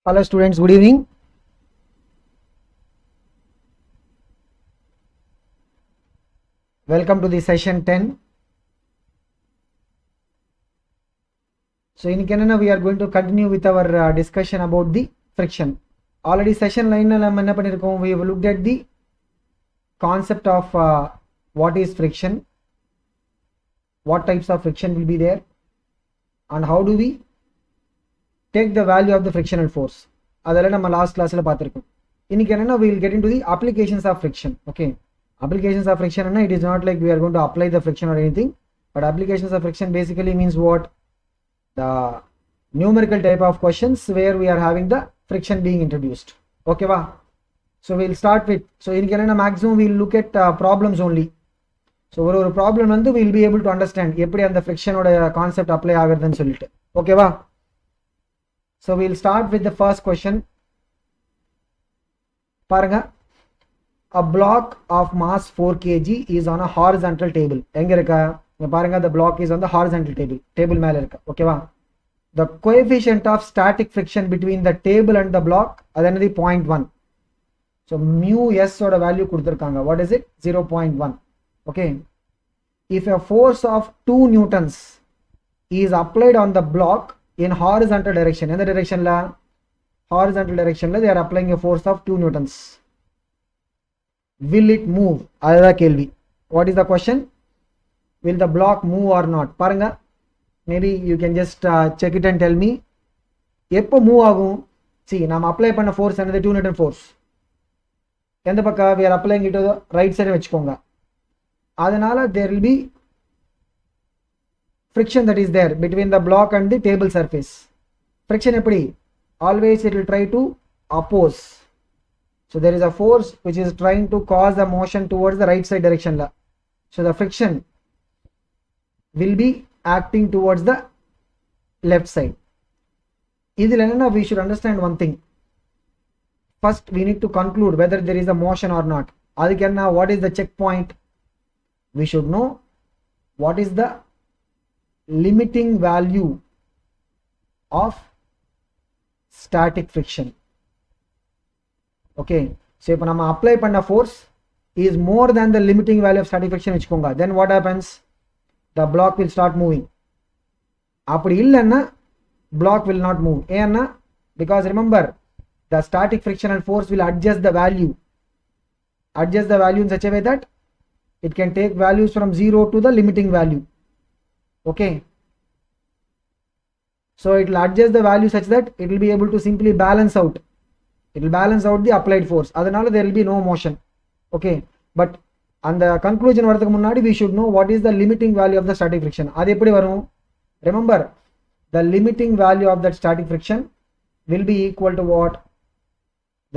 Hello students, good evening. Welcome to the session 10. So in Canada we are going to continue with our discussion about the friction. Already session line we have looked at the concept of what is friction, what types of friction will be there, and how do we take the value of the frictional force. Adala nama last class la paathirukkom. Iniki enna we will get into the applications of friction. Okay, applications of friction enna, it is not like we are going to apply the friction or anything, but applications of friction basically means what? The numerical type of questions where we are having the friction being introduced. Okay va? So we will start with, so iniki enna maximum we will look at problems only. So ஒரு problem வந்து we will be able to understand எப்படி அந்த friction ஓட concept apply ஆகுதுன்னு சொல்லிட்டு. Okay va? So we will start with the first question. Paranga, a block of mass 4 kg is on a horizontal table. எங்க இருக்கா? Paranga, the block is on the horizontal table மேல இருக்கா. Okay va? The coefficient of static friction between the table and the block அது என்னது 0.1. So mu s ஓட value கொடுத்திருக்காங்க. What is it? 0.1. Okay. If a force of 2 newtons is applied on the block in horizontal direction, in the direction la horizontal direction la they are applying a force of 2 newtons, will it move? Adha kelvi. What is the question? Will the block move or not? Paranga, maybe you can just check it and tell me எப்போ move ஆகும். See, நாம் apply பண்ண force என்னது 2 newton force. எந்த பக்கம் we are applying it to the right side வெச்சுக்கோங்க. அதனால there will be friction that is there between the block and the table surface. Friction eppadi? Always it will try to oppose. So there is a force which is trying to cause the motion towards the right side direction la. So the friction will be acting towards the left side. Idhil enna we should understand one thing. First we need to conclude whether there is a motion or not. Adukku enna, what is the checkpoint? We should know what is the limiting value of static friction. Okay, so if we apply panna force is more than the limiting value of static friction vechukonga, then what happens? The block will start moving. Apdi illanna block will not move. Enna? Because remember, the static frictional force will adjust the value in such a way that it can take values from 0 to the limiting value. Okay, so it will adjust the value such that it will be able to simply balance out the applied force. Adanal there will be no motion. Okay, but on the conclusion varadhukku munnadi we should know what is the limiting value of the static friction. Adu eppadi varum? Remember, the limiting value of that static friction will be equal to what?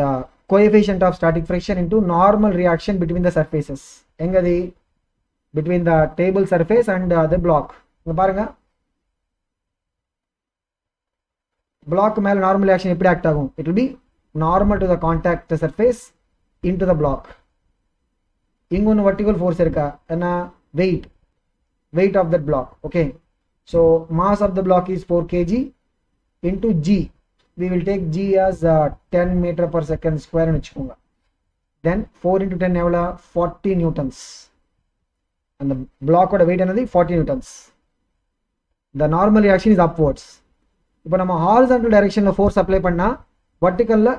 The coefficient of static friction into normal reaction between the surfaces. Engadi? Between the table surface and the block. Paranga, block மேல normal reaction எப்படி act ஆகும்? It will be normal to the contact surface into the block. இங்க ஒரு vertical force இருக்கா? என்ன? weight of that block. Okay, so mass of the block is 4 kg into g. We will take g as 10 meter per second square னு வெச்சுக்கோங்க. Then 4 into 10 எவ்வளவு? 40 newtons. And the block oda weight என்னது? 40 newtons. The normal reaction is upwards. இப்போ நம்ம horizontal direction la force apply பண்ணா vertical la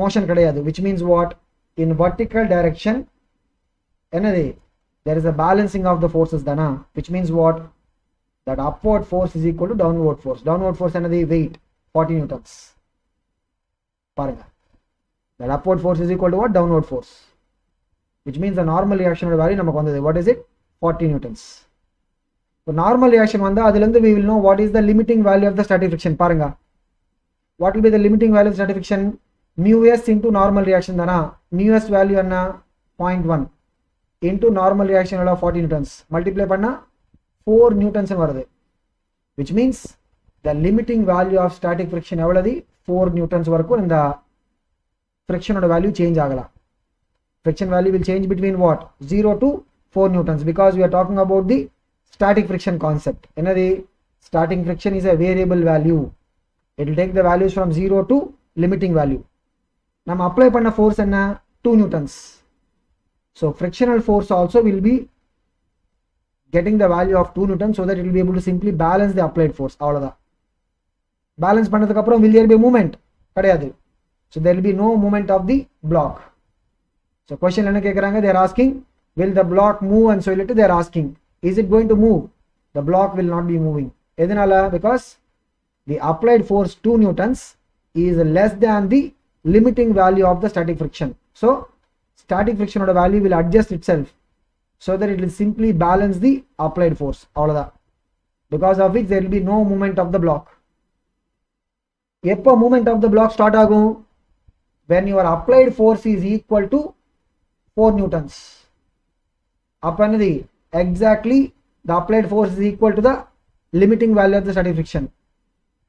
motion கிடையாது, which means what? In vertical direction என்னது? There is a balancing of the forces dana, which means what? That upward force is equal to downward force. Downward force என்னது? Weight 40 newtons. பாருங்க, that upward force is equal to what? Downward force, which means the normal reaction value நமக்கு வந்தது. What is it? 40 newtons. So normal reaction vanda adilende we will know what is the limiting value of the static friction. Paranga, what will be the limiting value of static friction? Mu s into normal reaction dana. Mu s value anna 0.1 into normal reaction of 40 newtons multiply panna 4 newtons nu varudhu, which means the limiting value of static friction evladhi 4 newtons varaku inda friction oda value change agala. Friction value will change between what? 0 to 4 newtons, because we are talking about the static friction concept. Enadi? Static friction is a variable value. It will take the values from 0 to limiting value. நம்ம apply பண்ண force என்ன 2 newtons. So frictional force also will be getting the value of 2 newtons so that it will be able to simply balance the applied force. அவ்வளவுதான். Balance பண்ணதுக்கு அப்புறம் will there be movement? கிடையாது. So there will be no movement of the block. So question என்ன கேக்குறாங்க? They are asking, will the block move? And so they are asking, is it going to move? The block will not be moving. எதனால? Because the applied force 2 newtons is less than the limiting value of the static friction. So static friction oda value will adjust itself so that it will simply balance the applied force. அவ்வளவுதான். Because of which there will be no movement of the block. எப்போ movement of the block start ஆகும்? When your applied force is equal to 4 newtons. அப்ப என்னது? Exactly the applied force is equal to the limiting value of the static friction.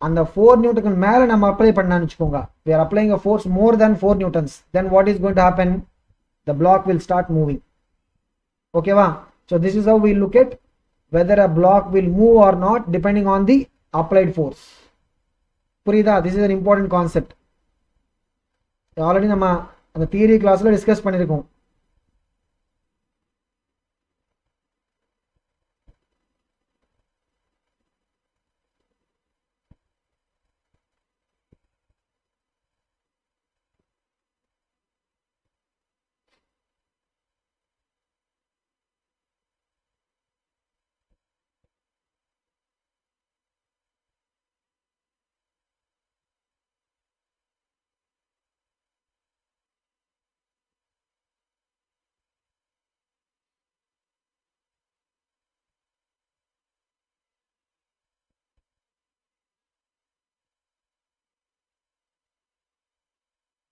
அந்த 4 newton மேல நம்ம apply பண்ணான்னு வெச்சுக்கோங்க. We are applying a force more than 4 newtons. Then what is going to happen? The block will start moving. Okay va? So this is how we look at whether a block will move or not depending on the applied force. புரியுதா? This is an important concept. Already நம்ம அந்த theory கிளாஸ்ல discuss பண்ணிருக்கோம்.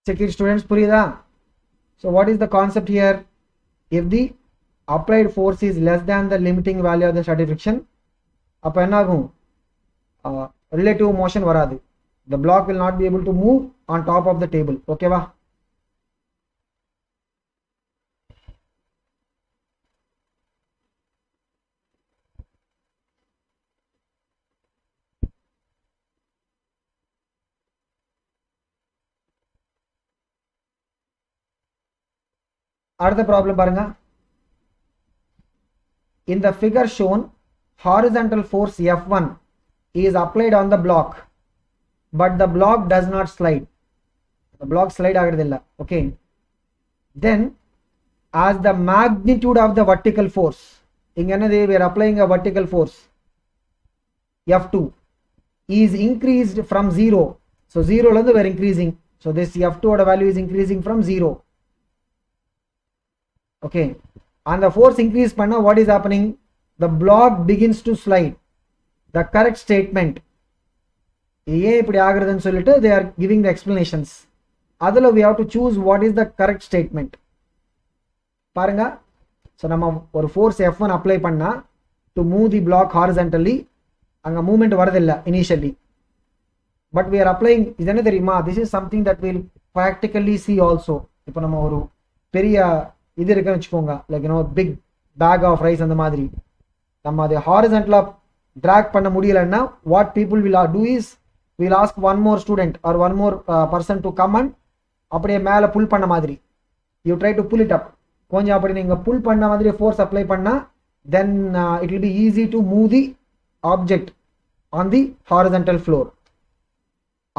Check it students, puriyada? So what is the concept here? If the applied force is less than the limiting value of the static friction, appo enna agum? Relative motion varadu. The block will not be able to move on top of the table. Okay va? அடுத்த problem பாருங்க. In the figure shown, horizontal force F1 is applied on the block, but the block does not slide. The block slide ஆகிறதில்ல. Okay. Then as the magnitude of the vertical force, இங்க என்னது? We are applying a vertical force F2 is increased from 0. So 0 ல இருந்து we are increasing. So this F2 oda value is increasing from 0. Okay, and the force increase panna, what is happening? The block begins to slide. The correct statement, they are giving the explanations. Adala we have to choose what is the correct statement. Paranga, so nama or force F1 apply panna to move the block horizontally, anga movement varadilla initially, but we are applying idana theriyuma, this is something that we will practically see also. Ipo nama oru periya இது இருக்குன்னு வெச்சுக்கோங்க, like big bag of rice அந்த மாதிரி நம்ம அதை ஹாரிசன்டலா drag பண்ண முடியலன்னா what people will do is will ask one more student or one more person to come and அப்படியே மேலே புல் பண்ண மாதிரி you try to pull it up. கொஞ்சம் அப்படி நீங்கள் புல் பண்ண மாதிரி ஃபோர்ஸ் அப்ளை பண்ணால் then it will be easy to move the object on the horizontal floor.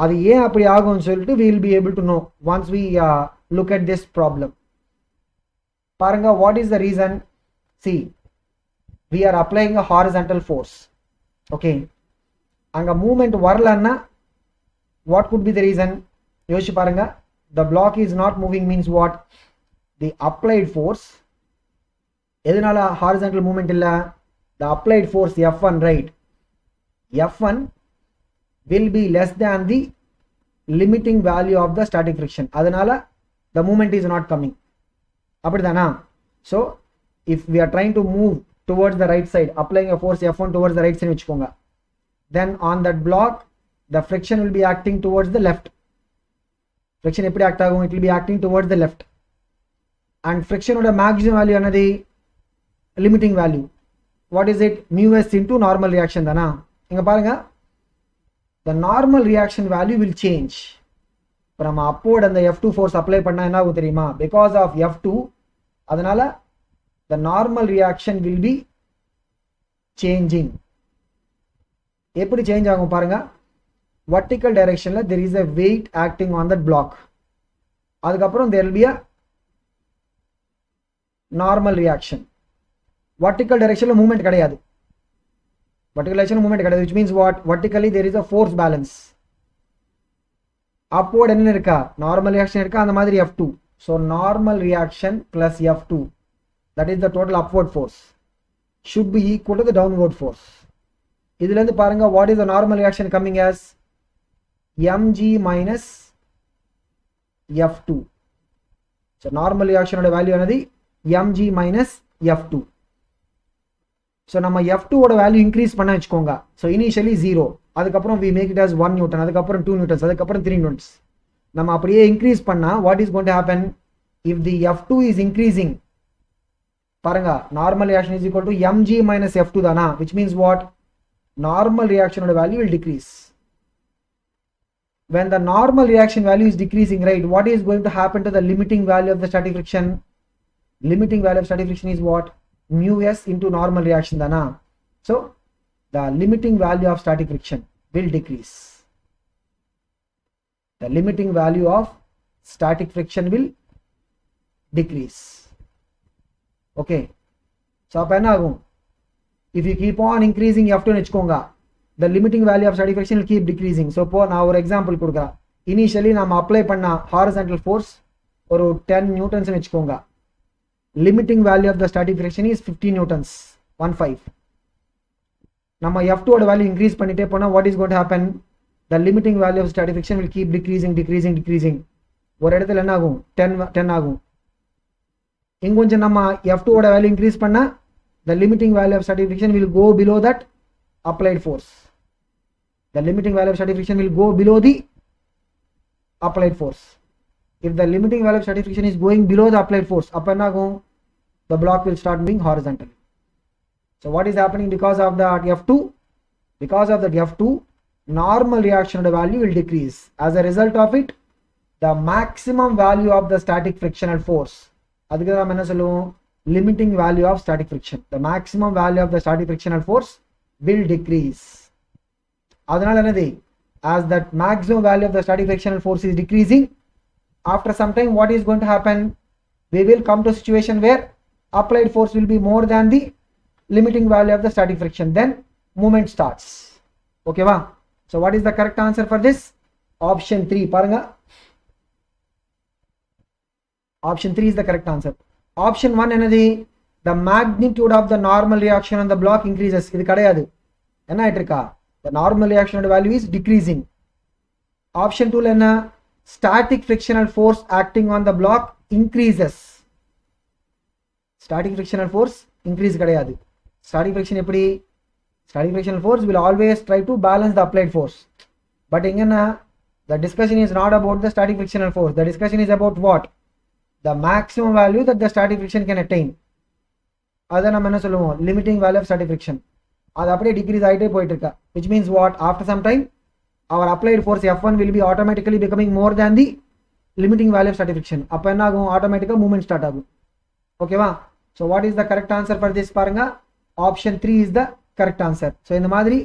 அது ஏன் அப்படி ஆகும்னு சொல்லிட்டு we will be able to know once we look at this problem. Paranga, what is the reason? See, we are applying a horizontal force. Okay, anga movement varlanna, what could be the reason? Yoshi paranga, the block is not moving means what? The applied force edunala horizontal movement illa, the applied force F1, right? F1 will be less than the limiting value of the static friction, adanala the movement is not coming. அப்படிதானா? So if we are trying to move towards the right side, applying a force F1 towards the right side வெச்சுக்கோங்க, then on that block the friction will be acting towards the left. Friction எப்படி act ஆகும்? It will be acting towards the left, and friction ஓட maximum value என்னது? Limiting value. What is it? Mu s into normal reaction தானா? இங்க பாருங்க, the normal reaction value will change. இப்போ நம்ம upward அந்த F2 ஃபோர்ஸ் அப்ளை பண்ணால் என்ன ஆகும் தெரியுமா? பிகாஸ் ஆஃப் F2, அதனால the normal reaction will be changing. எப்படி சேஞ்ச் ஆகும் பாருங்க. vertical directionல there is a weight acting on that block. அதுக்கப்புறம் there will be a normal reaction. vertical directionல movement கிடையாது. vertical direction movement கிடையாது, which means what? vertically there is a force balance. upward என்ன இருக்கா? normal reaction இருக்கா, அந்த மாதிரி F2. so normal reaction plus F2, that is the total upward force, should be equal to the downward force. இதுல இருந்து பாருங்க, what is the normal reaction coming as? mg minus F2. so normal reaction ஓட value என்னது? mg minus F2. so நம்ம F2 ஓட value increase பண்ண வச்சுக்கோங்க. so initially 0, அதுக்கப்புறம் we make it as 1 Newton, அதுக்கப்புறம் 2 Newtons, அதுக்கப்புறம் 3 Newtons. நம்ம அப்படியே இன்க்ரீஸ் பண்ணா what is going to happen? if the F2 is increasing, பாருங்க, normal reaction is equal to mg minus F2 தானா, which means what? normal reaction ஓட value will decrease. when the normal reaction value is decreasing, right, what is going to happen to the limiting value of the static friction? limiting value of static friction is what? mu s into normal reaction dana. so the limiting value of static friction will decrease. the limiting value of static friction will decrease. okay, so appo enna agum? if you keep on increasing F2 nechkonga, the limiting value of static friction will keep decreasing. so po na or example kudukra. initially nama apply panna horizontal force or 10 newtons nechkonga. limiting value of the static friction is 15 newtons, 15. nama F2 oda value increase பண்ணிட்டே போனா what is going to happen? the limiting value of static friction will keep decreasing. ஒரு இடத்துல என்ன ஆகும்? 10 ஆகும். இங்கொஞ்சம் நம்ம F2 ஓட value increase பண்ணா the limiting value of static friction will go below that applied force. the limiting value of static friction will go below the applied force. if the limiting value of static friction is going below the applied force, appo enna agum? the block will start moving horizontally. so what is happening because of that F2? because of that F2, normal reaction value will decrease. as a result of it, the maximum value of the static frictional force, adukku nam enna solluvom? limiting value of static friction, the maximum value of the static frictional force will decrease. adanal enadhi? as that maximum value of the static frictional force is decreasing, after some time what is going to happen? we will come to a situation where applied force will be more than the limiting value of the static friction, then movement starts. okay va? so what is the correct answer for this? option 3. paranga, option 3 is the correct answer. option 1 enadhi? the magnitude of the normal reaction on the block increases. idu kadayadu, enna aitirka? the normal reaction value is decreasing. option 2 la enna? static frictional force acting on the block increases. static frictional force increase kadayadu. static friction eppadi? static frictional force will always try to balance the applied force. but inga the discussion is not about the static frictional force. the discussion is about what? the maximum value that the static friction can attain. adha nam enna solluvom? limiting value of static friction. adu apdiye decrease aite poitu irukka, which means what? after some time our applied force F1 will be automatically becoming more than the limiting value of static friction. appo enna agum? automatically movement start agum. okay va? so what is the correct answer for this? paranga, option 3 is the correct answer. so இந்த மாதிரி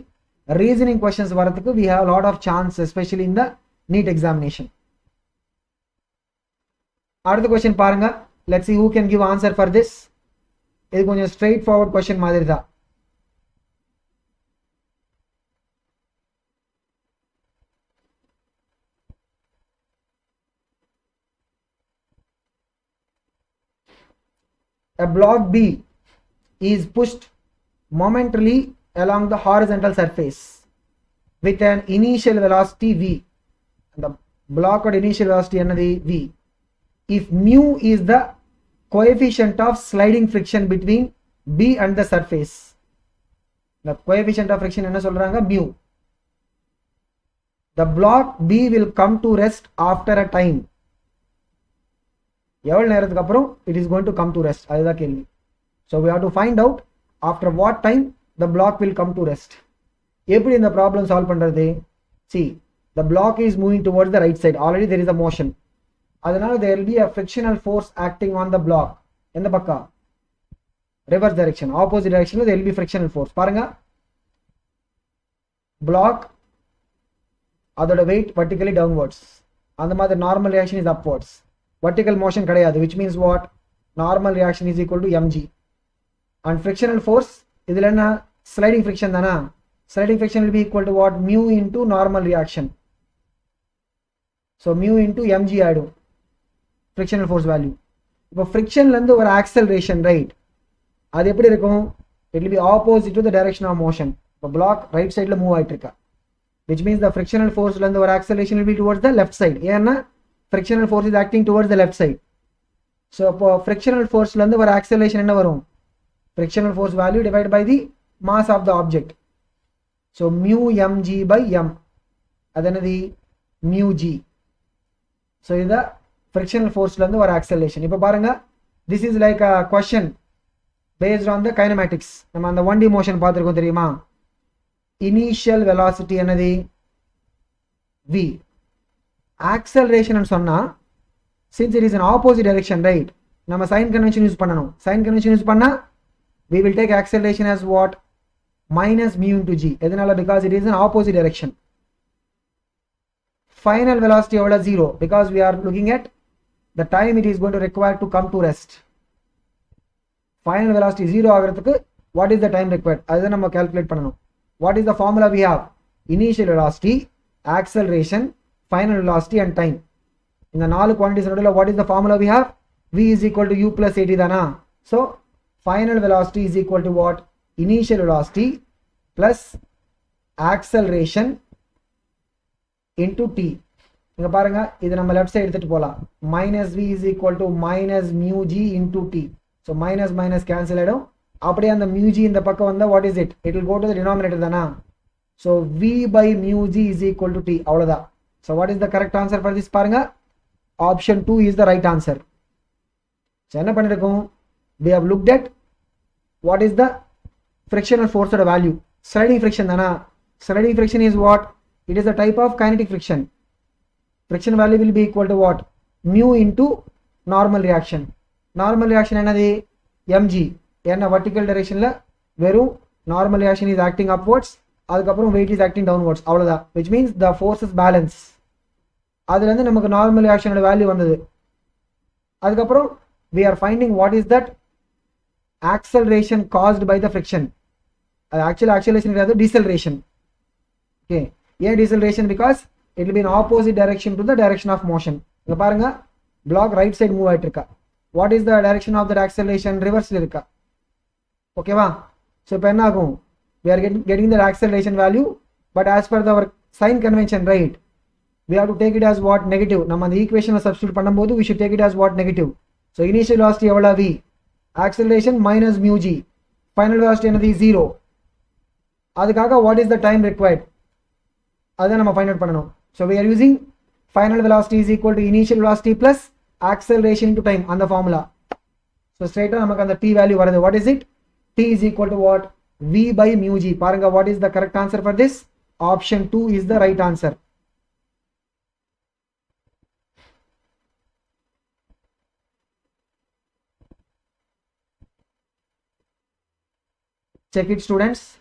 reasoning questions வரதுக்கு we have a lot of chance, especially in the NEET examination. அடுத்த question பாருங்க. let's see who can give answer for this. இது கொஞ்சம் straight forward question மாதிரி தான். a block B is pushed momentarily along the horizontal surface with an initial velocity v. and the block at initial velocity enadhi? v. if mu is the coefficient of sliding friction between B and the surface, the coefficient of friction enna solranga? mu. the block B will come to rest after a time. எவ்வளவு நேரத்துக்கு அப்புறம் it is going to come to rest? அதுதான் கேள்வி. so we have to find out after what time the block will come to rest. எப்படி இந்த problem solve பண்றது? see, the block is moving towards the right side. Already there is a motion. Adanaல there will be a frictional force acting on the block. In the bakka reverse direction, opposite direction there will be frictional force. Paranga block adoda weight vertically downwards. And the normal reaction is upwards. Vertical motion kadayadu, which means what? Normal reaction is equal to mg. And frictional force idhila sliding friction dana. Sliding friction will be equal to what? Mu into normal reaction. So mu into mg aadu frictional force value. If friction lende or acceleration, right? Adu eppadi irukum? It will be opposite to the direction of motion. The block right side la move aitirukka, which means the frictional force lende or acceleration will be towards the left side. Yenna frictional force is acting towards the left side. So frictional force lende or acceleration enna varum? Frictional force value divided by the mass of the object. So mu mg by m, adanadi mu g. So this is the frictional force lende or acceleration. Ipo paranga, this is like a question based on the kinematics. Nama and the 1D motion paathirukom theriyuma. Initial velocity anadi v. Acceleration and sonna, since it is an opposite direction, right? Nama sign convention use pannanum. Sign convention use panna, we will take acceleration as what? Minus mu into g. Edinala, because it is an opposite direction. Final velocity over 0, because we are looking at the time it is going to require to come to rest. Final velocity 0 agadradhukku, what is the time required? Adha nama calculate pannanum. What is the formula we have? Initial velocity, acceleration, final velocity and time. In the 4 quantities, what is the formula we have? V is equal to u plus at dana. So final velocity is equal to what? Initial velocity plus acceleration into t. Inga paranga, idu nama left side edutittu pola. Minus v is equal to minus mu g into t. So minus minus cancel adum. Apdi and the mu g in the pakka vanda, what is it? It will go to the denominator dana. So v by mu g is equal to t. Avladha. So what is the correct answer for this paranga? Option 2 is the right answer. So enna panirukom? We have looked at what is the frictional force at a value. Sliding friction dana. Sliding friction is what? It is a type of kinetic friction. Friction value will be equal to what? Mu into normal reaction. Normal reaction enadi mg. Enna vertical direction la veru normal reaction is acting upwards, adukaprom weight is acting downwards. Avladha. Which means the forces balance. Adilende namakku normal reaction value vandadu. Adukaprom we are finding what is that acceleration caused by the friction. Actual acceleration is deceleration. Okay. Yeah, deceleration because it will be in opposite direction to the direction of motion. Inga paranga, block right side move aitirukka. What is the direction of that acceleration? Reverse irukka. Okay va? So ipo we are getting the acceleration value, but as per our sign convention, right, we have to take it as what? Negative. Nama the equation substitute pannambodhu, we should take it as what? Negative. So initial velocity evada v, acceleration minus mu g, final velocity another 0. Adukkaga what is the time required? Adha nama find out pannanum. So we are using final velocity is equal to initial velocity plus acceleration into time on the formula. So straight on namakku the t value varadu. What is it? T is equal to what? V by mu g. Paranga, what is the correct answer for this? Option 2 is the right answer. Check it, students.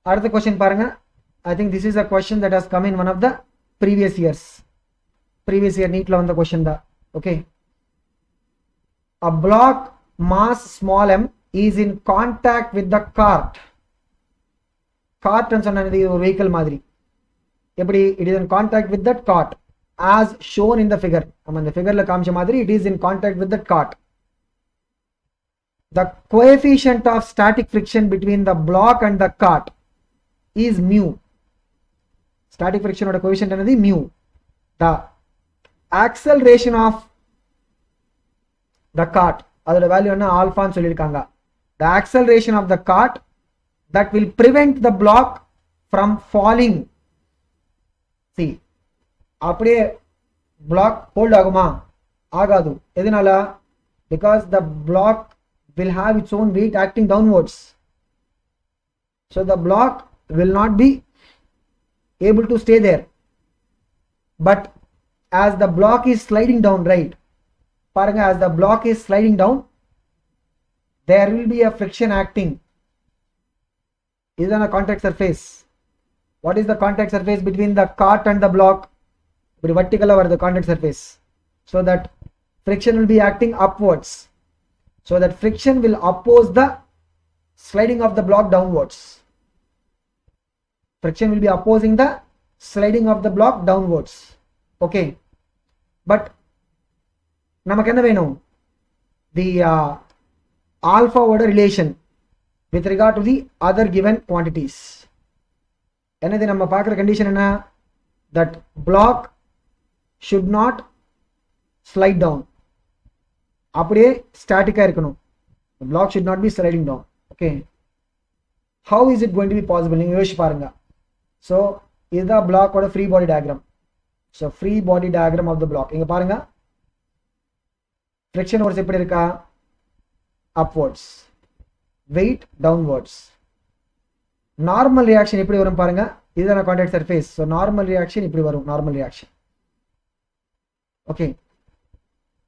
Another question paranga. I think this is a question that has come in one of the previous years. Previous year NEET lo on the question da. Okay. A block mass small m is in contact with the cart. Cart and a vehicle madri. It is in contact with that cart as shown in the figure. The figure la kamcha madri, it is in contact with that cart. The coefficient of static friction between the block and the cart is mu. Static friction or coefficient another mu. The acceleration of the cart, other value alpha and solirukanga. The acceleration of the cart that will prevent the block from falling. See, apde block hold aguma agadu. Edinala, because the block will have its own weight acting downwards. So the block will not be able to stay there. But as the block is sliding down, right, paranga, as the block is sliding down, there will be a friction acting. Is on a contact surface. What is the contact surface between the cart and the block? Vertical over the contact surface. So that friction will be acting upwards. So that friction will oppose the sliding of the block downwards. Friction will be opposing the sliding of the block downwards. Okay. But namak enna venum? The alpha order relation with regard to the other given quantities. Enadhi nama paakra condition enna? That block should not slide down. Apdiye static ah irukanum. The block should not be sliding down. Okay. How is it going to be possible? Neenga yoshi parunga. So is the block or a free body diagram. So free body diagram of the block. Inga parunga. Friction force eppadi iruka? Upwards. Weight downwards. Normal reaction eppadi varum parunga? This is a contact surface. So normal reaction eppadi varum? Normal reaction. Okay.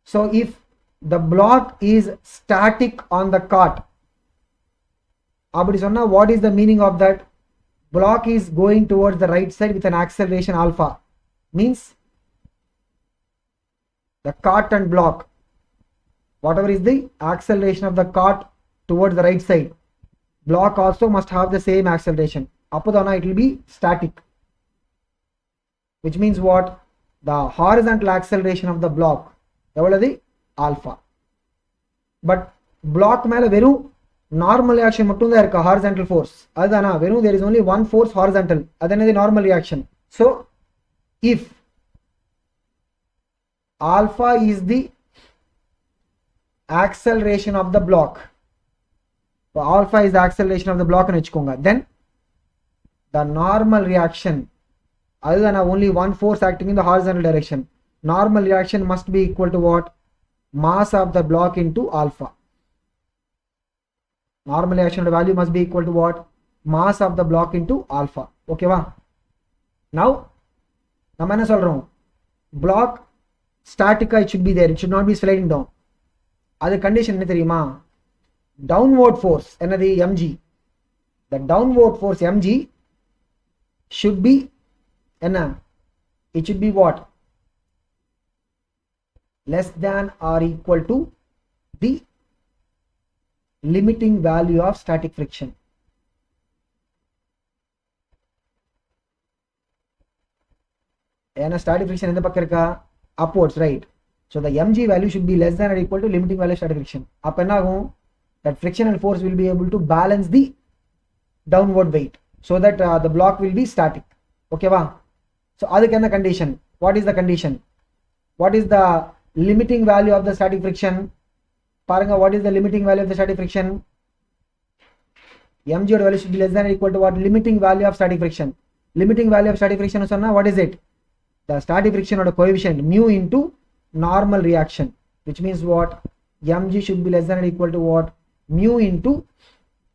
So if the block is static on the cart, apdi sonna, what is the meaning of that? Block is going towards the right side with an acceleration alpha. Means the cart and block, whatever is the acceleration of the cart towards the right side, block also must have the same acceleration. Appadana it will be static. Which means what? The horizontal acceleration of the block, evaladi? Alpha. But block mele veru normal reaction mattum da irukka, horizontal force. Adana veru there is only one force horizontal. Adanadi normal reaction. So if alpha is the acceleration of the block, so alpha is the acceleration of the block ani vechukonga, then the normal reaction, adana only one force acting in the horizontal direction, normal reaction must be equal to what? Mass of the block into alpha. Normal reaction value must be equal to what? Mass of the block into alpha. Okay va? Now நம்ம என்ன சொல்றோம்? Block static, it should be there, it should not be sliding down. அது condition என்ன தெரியுமா? Downward force என்னது? mg. The downward force mg should be என்ன? It should be what? Less than or equal to the limiting value of static friction. And static friction endha pakka iruka? Upwards, right? So the mg value should be less than or equal to limiting value of static friction. Appo enna agum? That frictional force will be able to balance the downward weight so that the block will be static. Okay va? So adukku enna condition? What is the condition? What is the limiting value of the static friction? Paranga, what is the limiting value of the static friction? mg value should be less than or equal to what? Limiting value of static friction. Limiting value of static friction sonna, what is it? The static friction or the coefficient mu into normal reaction, which means what? Mg should be less than or equal to what? Mu into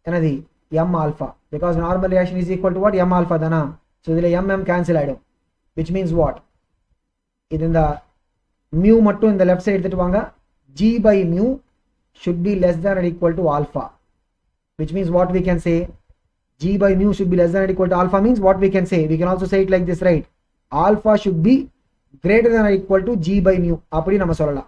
another m alpha, because normal reaction is equal to what? M alpha dana. So idile m cancel aidum, which means what? In the mu mattum in the left side edutuvanga, g by mu should be less than or equal to alpha, which means what we can say? G by mu should be less than or equal to alpha means what we can say? We can also say it like this, right? Alpha should be greater than or equal to g by mu. Appadi nama sollala.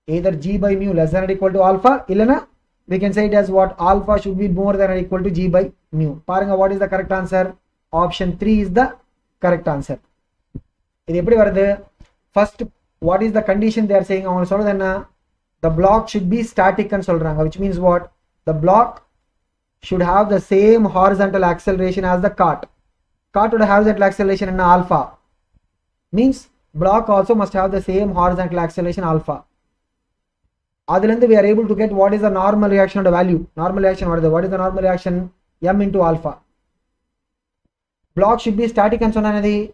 Either g by mu less than or equal to alpha, illana we can say it as what? Alpha should be more than or equal to g by mu. Paranga, what is the correct answer? Option 3 is the correct answer. Idu eppadi varudhu? First, what is the condition they are saying? Avanga solradhu enna? The block should be static and solranga, which means what? The block should have the same horizontal acceleration as the cart. Cart would have horizontal acceleration in alpha. Means block also must have the same horizontal acceleration alpha. Adilende we are able to get what is the normal reaction of the value. Normal reaction, what is the normal reaction? M into alpha. Block should be static and sonanadi.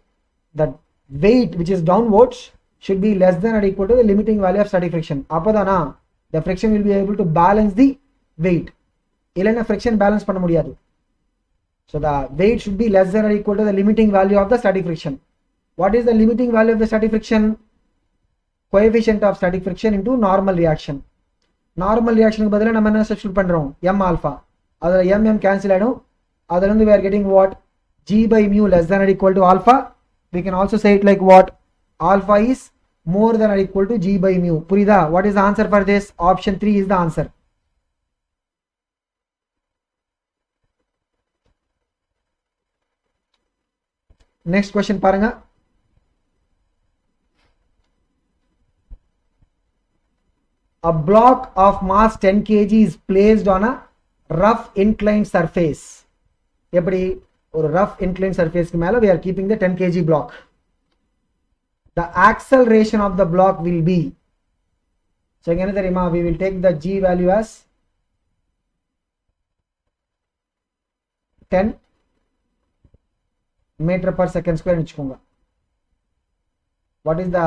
The weight which is downwards should be less than or equal to the limiting value of static friction. Appadana the friction will be able to balance the weight. Illana friction balance panna mudiyadu. So the weight should be less than or equal to the limiting value of the static friction. What is the limiting value of the static friction? Coefficient of static friction into normal reaction. Normal reaction க்கு பதிலா நம்ம என்ன substitute பண்றோம்? m alpha. அதுல m cancel ஆயிடும். அதுல இருந்து we are getting what? G by mu less than or equal to alpha. We can also say it like what? Alpha is more than or equal to G by mu. புரியுதா? What is the answer for this? Option 3 is the answer. Next question பாருங்க. A block of mass 10 kg is placed on a rough inclined surface. எப்படி ஒரு rough inclined surface க்கு மேல we are keeping the 10 kg block. The acceleration of the block will be, so என்ன தெரியுமா, we will take the G value as 10 meter per second square வச்சுக்கோங்க. What is the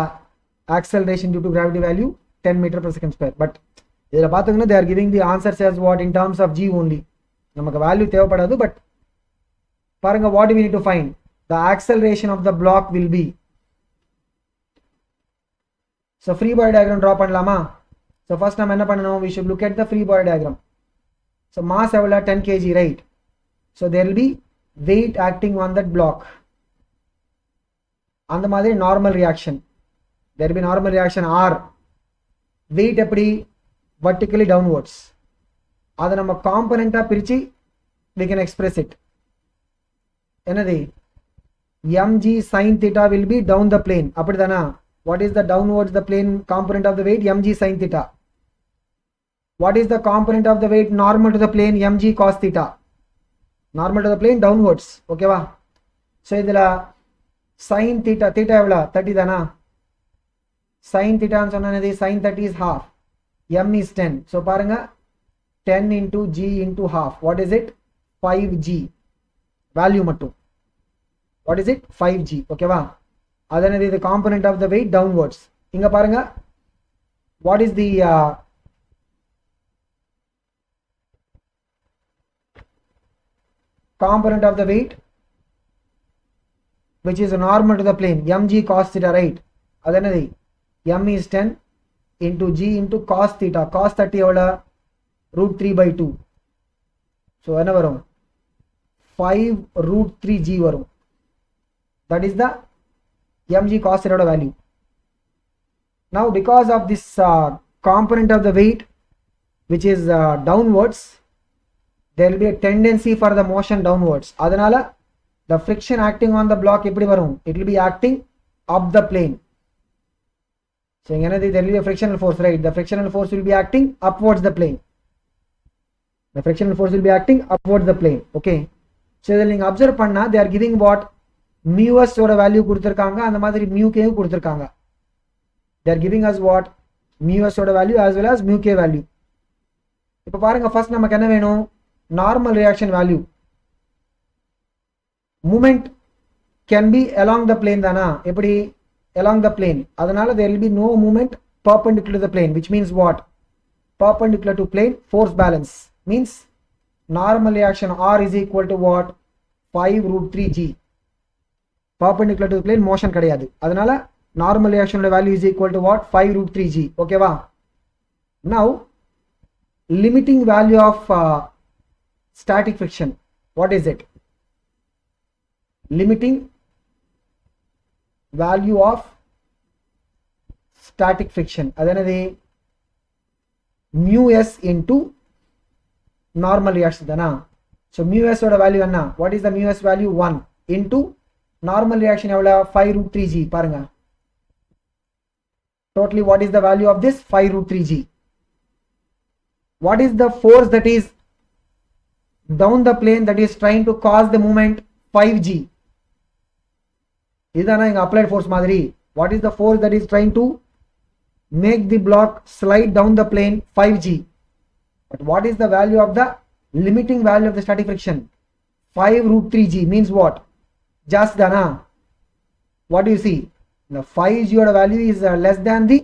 acceleration due to gravity value? 10 meter per second square. But இதில் பார்த்தீங்கன்னா they are giving the answers as what in terms of G only. நமக்கு value தேவைப்படாது. But பாருங்க, what do we need to find? The acceleration of the block will be. So free body diagram draw பண்ணலாமா? So first நம்ம என்ன பண்ணணும்? We should look at the free body diagram. So mass எவ்வளோ? 10 kg, right? So there will be weight acting on that block. அந்த மாதிரி normal reaction. There will be normal reaction R. Weight எப்படி? Vertically downwards. அதை நம்ம காம்பனண்டா பிரிச்சு we can express it. என்னது? mg sin theta will be down the plane. அப்படிதானா? What is the downwards the plane component of the weight? mg sin theta. What is the component of the weight normal to the plane? mg cos theta. Normal to the plane downwards. Okay வா? So இதுல sin theta, theta எவ்வளோ? 30 தானா? sin theta ன்னு சொன்னது sin 30 is half. m is 10. So பாருங்க, 10 into g into half. What is it? 5g. Value மட்டும். What is it? 5g. Okay வா? அதனது the component of the weight downwards. இங்க பாருங்க, what is the component of the weight which is normal to the plane? mg cos theta, right? அதனது m is 10 into g into cos theta. Cos 30 எவ்வளோ? root 3 by 2. So என்ன வரும்? 5 root 3g வரும். That is the mg cos theta value. Now because of this component of the weight which is downwards, there will be a tendency for the motion downwards. அதனால the friction acting on the block எப்படி வரும்? It will be acting up the plane. So there will be a frictional force, right? The frictional force will be acting upwards the plane. The frictional force will be acting upwards the plane. Okay. So இதில் நீங்கள் observe பண்ணா they are giving what? Mus ஓட value கொடுத்துருக்காங்க, அந்த மாதிரி mu k கொடுத்துருக்காங்க. They are giving us what? Mus ஓட value as well as mu k value. இப்போ பாருங்க, ஃபர்ஸ்ட் நமக்கு என்ன வேணும்? Normal reaction value. Moment can be along the plane தானா? எப்படி? Along the plane. அதனால there will be no movement perpendicular to the plane, which means what? Perpendicular to plane, force balance. Means normal reaction R is equal to what? 5 root 3g. Perpendicular to the plane, motion கிடையாது. அதனால normal reaction value is equal to what? 5 root 3g. Okay வா? Now limiting value of static friction. What is it? Limiting value of static friction. அதனது mu s into normal reaction தானா? So mu s ஓட value என்ன? What is the mu s value? 1 into normal reaction எவ்வளோ? 5 root 3g. பாருங்க, totally what is the value of this? 5 root 3g. What is the force that is down the plane that is trying to cause the movement? 5g. இதுதானா இங்க applied force மாதிரி? What is the force that is trying to make the block slide down the plane? 5g. But what is the value of the limiting value of the static friction? 5 root 3g means what? Just dana. What do you see? The 5g value is less than the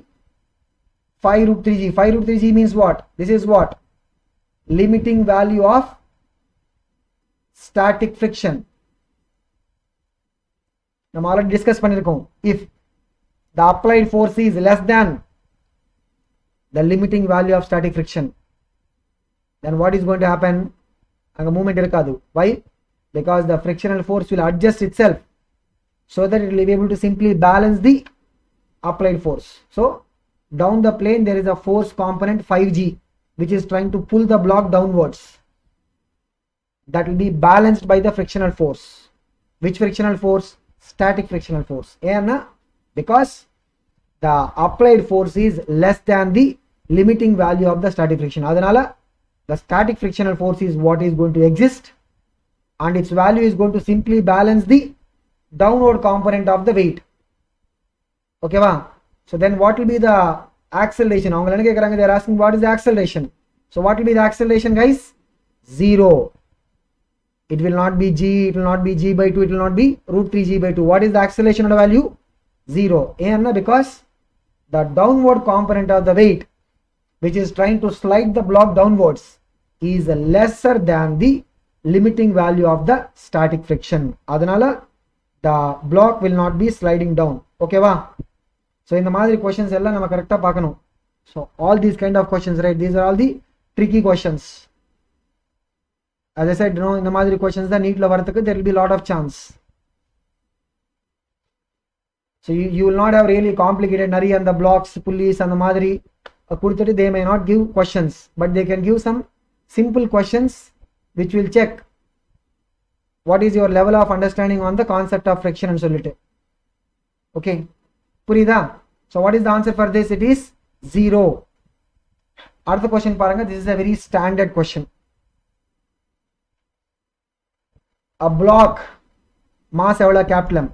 5 root 3g. 5 root 3g means what? This is what? Limiting value of static friction. நம்ம already discuss பண்ணிருக்கோம். If the applied force is less than the limiting value of static friction, then what is going to happen? அங்க movement இருக்காது. Why? Because the frictional force will adjust itself so that it will be able to simply balance the applied force. So down the plane there is a force component 5g which is trying to pull the block downwards. That will be balanced by the frictional force. Which frictional force? Static frictional force. Because the applied force is less than the limiting value of the static friction. Adanala the static frictional force is what is going to exist, and its value is going to simply balance the downward component of the weight. Okay va? So then what will be the acceleration? They are asking what is the acceleration. So what will be the acceleration, guys? 0. It will not be g, it will not be g by 2, it will not be root 3g by 2. What is the acceleration of the value? 0. Because the downward component of the weight which is trying to slide the block downwards is lesser than the limiting value of the static friction. Adanala the block will not be sliding down. Okay va? So in the madri questions ella nama correct ah paakanum. So all these kind of questions, right, these are all the tricky questions. As I said, in the madri questions the neat la varadhukku there will be a lot of chance. So you will not have really complicated nari and the blocks, pulleys and the madri kudutittu they may not give questions, but they can give some simple questions which will check what is your level of understanding on the concept of friction and solidity. Okay, purida? So what is the answer for this? It is 0. Other question paranga, this is a very standard question. A block mass evla capital M.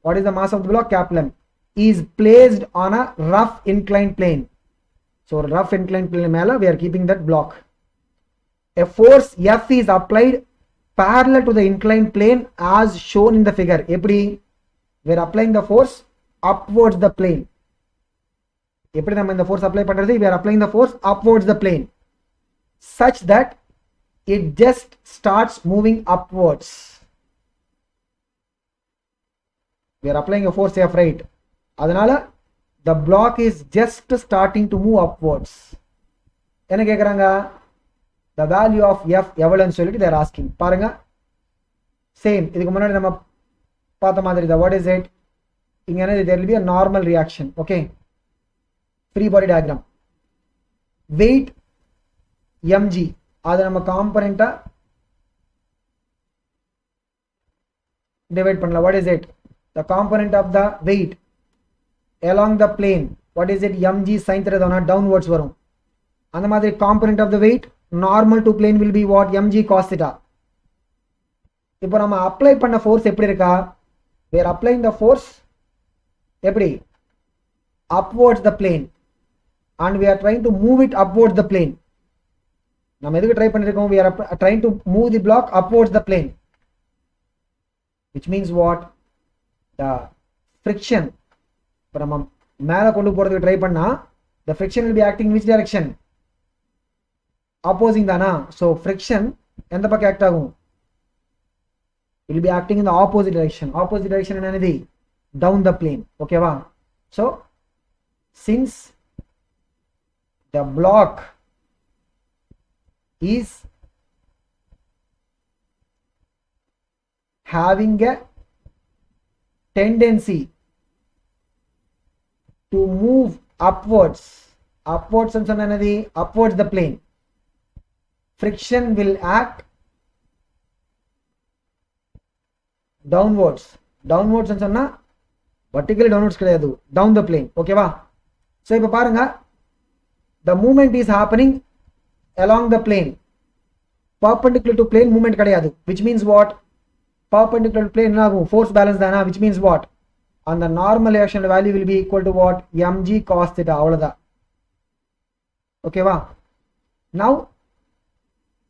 What is the mass of the block? Capital M. Is placed on a rough inclined plane. So rough inclined plane mela we are keeping that block. A force F is applied parallel to the inclined plane as shown in the figure. Eppadi? We are applying the force upwards the plane. Eppadi nama the force apply pandrathu? We are applying the force upwards the plane such that it just starts moving upwards. We are applying a force F, right? Adanala the block is just starting to move upwards. Enna kekranga? The value of F evidence solidity they are asking. Paranga same idukku munadi nama paatha madiri da. What is it? Ingane there will be a normal reaction. Okay, free body diagram. Weight mg adu nama component divide pannalam. What is it? The component of the weight along the plane, what is it? mg sin theta dona downwards varum. And the madri component of the weight normal to plane will be what? mg cos theta. Ipo nama apply panna force eppadi iruka? We are applying the force eppadi? Upwards the plane, and we are trying to move it upwards the plane. Nam edukku try pannirukom? We are trying to move the block upwards the plane, which means what? The friction இப்ப நம்ம மேல கொண்டு போறதுக்கு try பண்ணா the friction will be acting in which direction? Opposing தானா? So friction எந்த பக்கம் act ஆகும்? It will be acting in the opposite direction. Opposite direction என்னது? Down the plane. ஓகேவா? So since the block is having a tendency to move upwards and sonanadi upwards the plane, friction will act downwards and sonna vertically downwards kedayadu, down the plane. Okay va? So ipo parunga, the movement is happening along the plane, perpendicular to plane movement kedayadu, which means what? Perpendicular to plane enna force balance dana, which means what? And the normal reaction value will be equal to what? mg cos theta. Avladha. Okay va? Now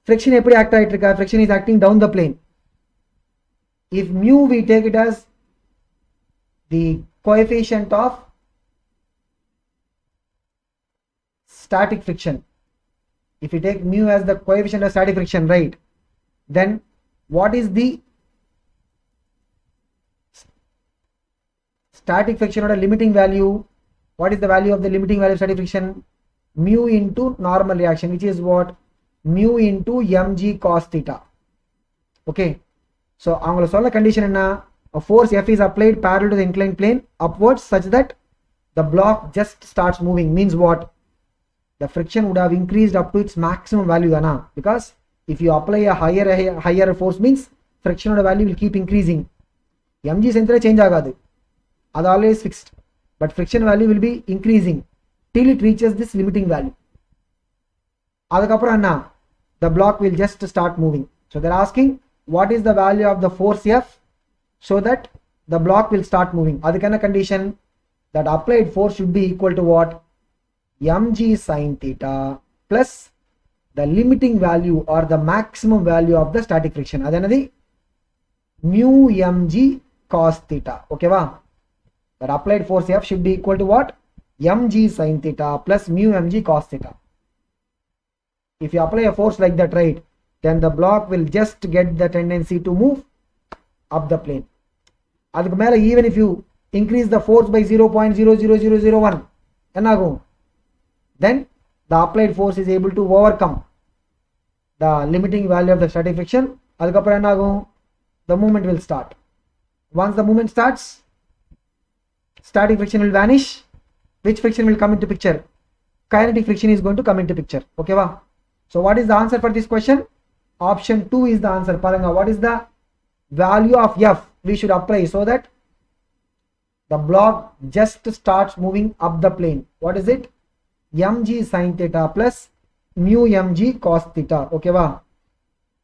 friction eppadi act aayittirukka? Friction is acting down the plane. If mu we take it as the coefficient of static friction. If you take mu as the coefficient of static friction, right, then what is the static friction or a limiting value? What is the value of the limiting value of static friction? Mu into normal reaction, which is what? Mu into mg cos theta. Okay, so avanga solla condition enna, a force F is applied parallel to the inclined plane upwards such that the block just starts moving. Means what? The friction would have increased up to its maximum value dana, because if you apply a higher force means friction value will keep increasing. mg sin theta change agadu, அது always fixed, but friction value will be increasing till it reaches this limiting value. Adukapra anna the block will just start moving. So they're asking what is the value of the force F so that the block will start moving. Adukana condition, that applied force should be equal to what? Mg sin theta plus the limiting value or the maximum value of the static friction. Adanadi mu mg cos theta. Okay va? That applied force F should be equal to what? Mg sin theta plus mu mg cos theta. If you apply a force like that, right, then the block will just get the tendency to move up the plane. Adukku mela even if you increase the force by 0.00001 enagum, then the applied force is able to overcome the limiting value of the static friction. Adukapra enagum, the movement will start. Once the movement starts, static friction will vanish. Which friction will come into picture? Kinetic friction is going to come into picture. Okay va? So what is the answer for this question? Option 2 is the answer. Paranga, what is the value of F we should apply so that the block just starts moving up the plane? What is it? Mg sin theta plus mu mg cos theta. Okay va?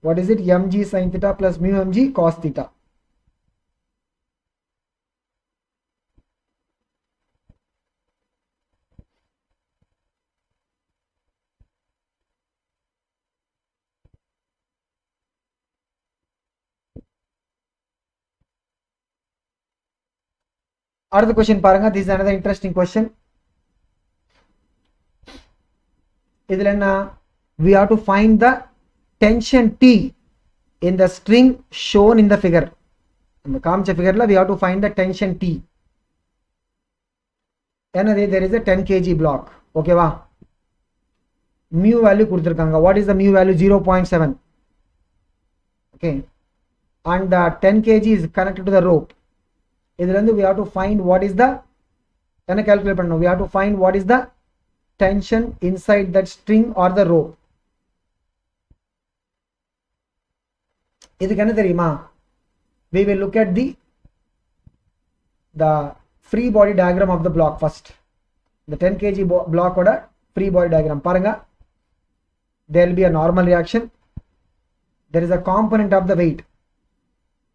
What is it? Mg sin theta plus mu mg cos theta. Another question paranga, this is another interesting question. Idhilena we have to find the tension T in the string shown in the figure. In the kaamcha figure la we have to find the tension T. Another, there is a 10 kg block. Okay va? Mu value kuduthirukanga. What is the mu value? 0.7. Okay, and the 10 kg is connected to the rope. Idhilende we have to find what is the, can I calculate pannu? We have to find what is the tension inside that string or the rope. Idhu kenna theriyuma? We will look at the free body diagram of the block first. The 10 kg block oda free body diagram paranga. There will be a normal reaction. There is a component of the weight.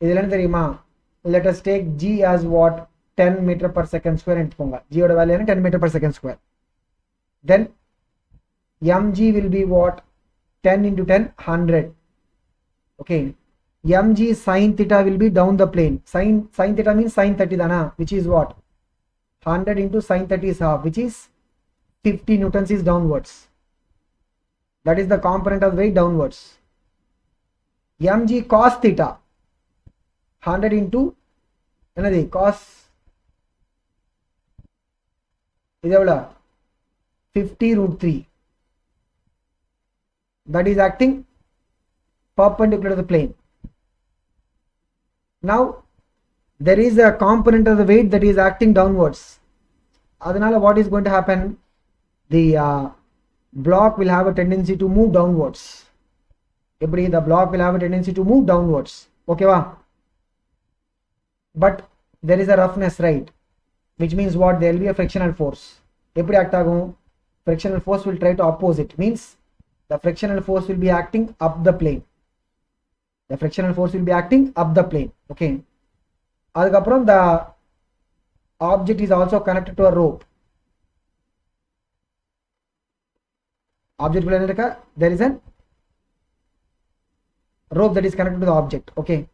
Idhilende theriyuma? Let us take G as what? 10 meter per second square entukonga. G oda value is 10 meter per second square. Then mg will be what? 10 into 10, 100. Okay, mg sin theta will be down the plane. Sin theta means sin 30 dana, which is what? 100 into sin 30 is half, which is 50 newtons is downwards. That is the component of weight downwards. Mg cos theta, 100 into another cos is 50 root 3. That is acting perpendicular to the plane. Now there is a component of the weight that is acting downwards. Adanala what is going to happen? The block will have a tendency to move downwards. The block will have a tendency to move downwards. Okay va? But there is a roughness, right? Which means what? There will be a frictional force. Eppadi act agum? Frictional force will try to oppose it. Means the frictional force will be acting up the plane. The frictional force will be acting up the plane. Okay. Adukapram the object is also connected to a rope. Object there is a rope that is connected to the object. Okay.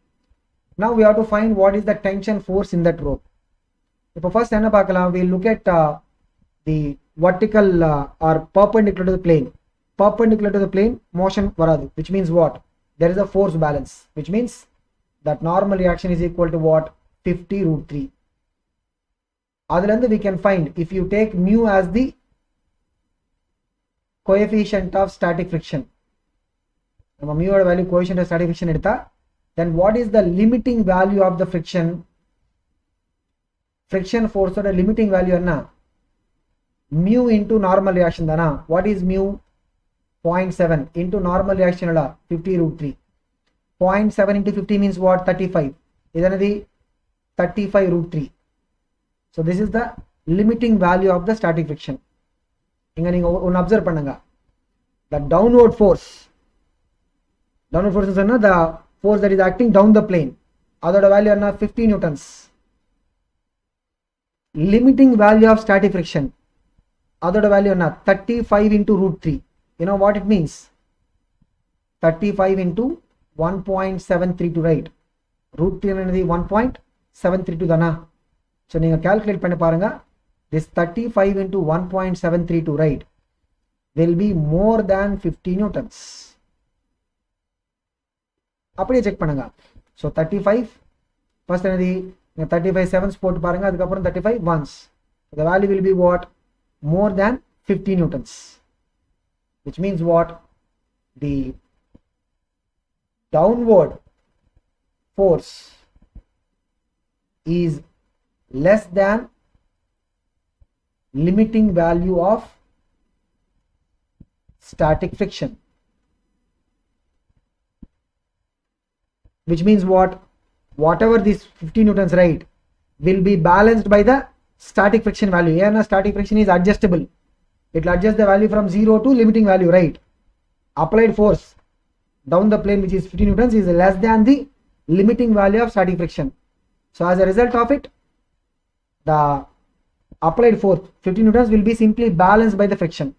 Now we have to find what is the tension force in that rope. If first we look at the vertical or perpendicular to the plane. Perpendicular to the plane motion varadu, which means what? there is a force balance, which means that normal reaction is equal to what? 50 root 3. Adilanda we can find, if you take mu as the coefficient of static friction, mu value coefficient of static friction edutha, then what is the limiting value of the friction force oda limiting value anna mu into normal reaction dana. What is mu? 0.7 into normal reaction oda 50 root 3. 0.7 into 50 means what? 35. Idanadi 35 root 3. So this is the limiting value of the static friction. Inga neenga one observe pannunga, the downward force is anna the force that is acting down the plane, adoda value anna 50 newtons. Limiting value of static friction, adoda value anna 35 into root 3. You know what it means? 35 into 1.732, right? Root 3 anadi 1.732 dana. So neenga calculate panni parunga, this 35 into 1.732, right, will be more than 50 newtons. அப்படியே check பண்ணுங்க. So 35 first anadi 35 sevens போட்டு பாருங்க, அதுக்கு அப்புறம் 35 ones. The value will be what? More than 50 newtons, which means what? The downward force is less than limiting value of static friction, which means what? Whatever this 50 newtons, right, will be balanced by the static friction value. Here static friction is adjustable, it will adjust the value from 0 to limiting value, right? Applied force down the plane, which is 50 newtons, is less than the limiting value of static friction. So as a result of it, the applied force 50 newtons will be simply balanced by the friction.